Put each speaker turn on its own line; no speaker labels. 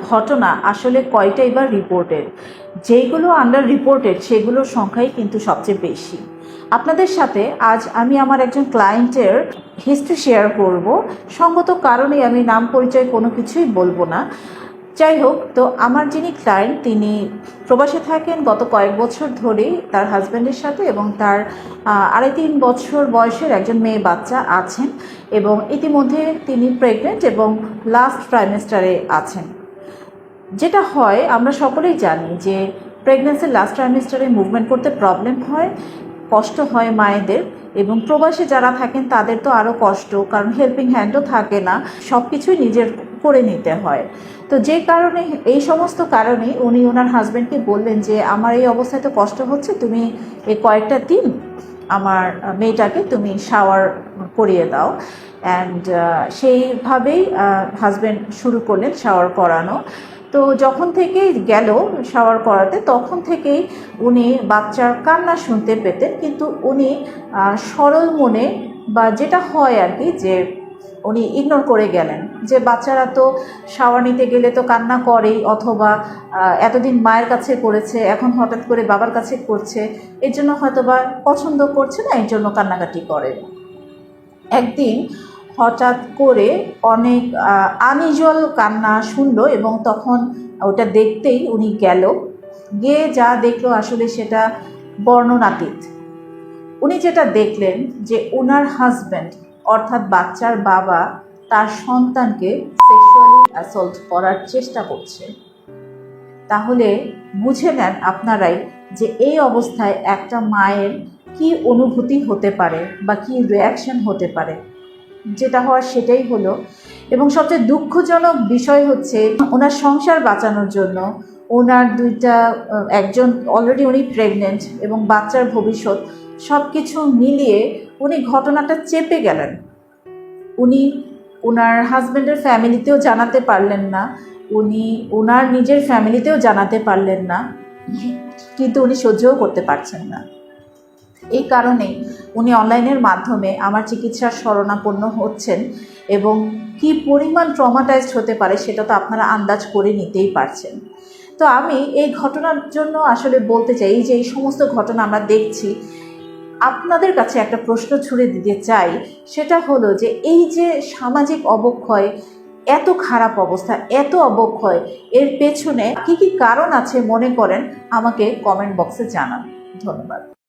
ঘটনা আসলে কয়টাই বা রিপোর্টেড, যেগুলো আন্ডার রিপোর্টেড সেগুলোর সংখ্যাই কিন্তু সবচেয়ে বেশি। আপনাদের সাথে আজ আমি আমার একজন ক্লায়েন্টের হিস্ট্রি শেয়ার করব। সঙ্গত কারণে আমি নাম পরিচয় কোনো কিছুই বলবো না। যাই হোক, তো আমার যিনি ক্লায়েন্ট তিনি প্রবাসে থাকেন গত কয়েক বছর ধরেই তার হাজব্যান্ডের সাথে, এবং তার 2.5-3 বছর বয়সের একজন মেয়ে বাচ্চা আছেন, এবং ইতিমধ্যে তিনি প্রেগনেন্ট এবং লাস্ট ট্রাইমেস্টারে আছেন। যেটা হয় আমরা সকলেই জানি যে প্রেগনেন্সির লাস্ট ট্রাইমেস্টারে মুভমেন্ট করতে প্রবলেম হয়, কষ্ট হয় মায়েদের, এবং প্রবাসে যারা থাকেন তাদের তো আরও কষ্ট, কারণ হেল্পিং হ্যান্ডও থাকে না, সব কিছুই নিজের করে নিতে হয়। তো যে কারণে এই সমস্ত কারণে উনি ওনার হাজব্যান্ডকে বললেন যে আমার এই অবস্থায় তো কষ্ট হচ্ছে, তুমি এই কয়েকটা দিন আমার মেয়েটাকে তুমি শাওয়ার করিয়ে দাও। অ্যান্ড সেইভাবেই হাজব্যান্ড শুরু করলেন শাওয়ার করানো। তো যখন থেকেই গেল শাওয়ার করাতে তখন থেকেই উনি বাচ্চার কান্না শুনতে পেতেন, কিন্তু উনি সরল মনে, বা যেটা হয় আর কি, যে উনি ইগনোর করে গেলেন যে বাচ্চারা তো শাওয়ার নিতে গেলে তো কান্না করেই, অথবা এতদিন মায়ের কাছে করেছে এখন হঠাৎ করে বাবার কাছে করছে, এর জন্য হয়তো বা পছন্দ করছে না, এর জন্য কান্নাকাটি করে। একদিন হঠাৎ করে অনেক আনইউজুয়াল কান্না শুনলো, এবং তখন ওটা দেখতেই উনি গিয়ে যা দেখলো আসলে সেটা বর্ণনাতীত। উনি যেটা দেখলেন যে ওনার হাজব্যান্ড অর্থাৎ বাচ্চার বাবা তার সন্তানকে সেক্সুয়ালি অ্যাসল্ট করার চেষ্টা করছে। তাহলে বুঝে নেন আপনারাই যে এই অবস্থায় একটা মায়ের কি অনুভূতি হতে পারে বা কি রিয়াকশন হতে পারে। যেটা হওয়ার সেটাই হলো। এবং সবচেয়ে দুঃখজনক বিষয় হচ্ছে ওনার সংসার বাঁচানোর জন্য ওনার একজন অলরেডি উনি প্রেগনেন্ট এবং বাচ্চার ভবিষ্যৎ সব কিছু মিলিয়ে উনি ঘটনাটা চেপে গেলেন। উনি ওনার হাজব্যান্ডের ফ্যামিলিতেও জানাতে পারলেন না, উনি ওনার নিজের ফ্যামিলিতেও জানাতে পারলেন না, কিন্তু উনি সহ্যও করতে পারছেন না। এই কারণেই উনি অনলাইনের মাধ্যমে আমার চিকিৎসার শরণাপন্ন হচ্ছেন, এবং কি পরিমাণ ট্রমাটাইজড হতে পারে সেটা তো আপনারা আন্দাজ করে নিতেই পারছেন। তো আমি এই ঘটনার জন্য আসলে বলতে চাই, এই যে এই সমস্ত ঘটনা আমরা দেখছি, আপনাদের কাছে একটা প্রশ্ন ছুড়ে দিতে চাই। সেটা হলো যে এই যে সামাজিক অবক্ষয়, এত খারাপ অবস্থা, এত অবক্ষয়, এর পেছনে কি কি কারণ আছে মনে করেন, আমাকে কমেন্ট বক্সে জানান। ধন্যবাদ।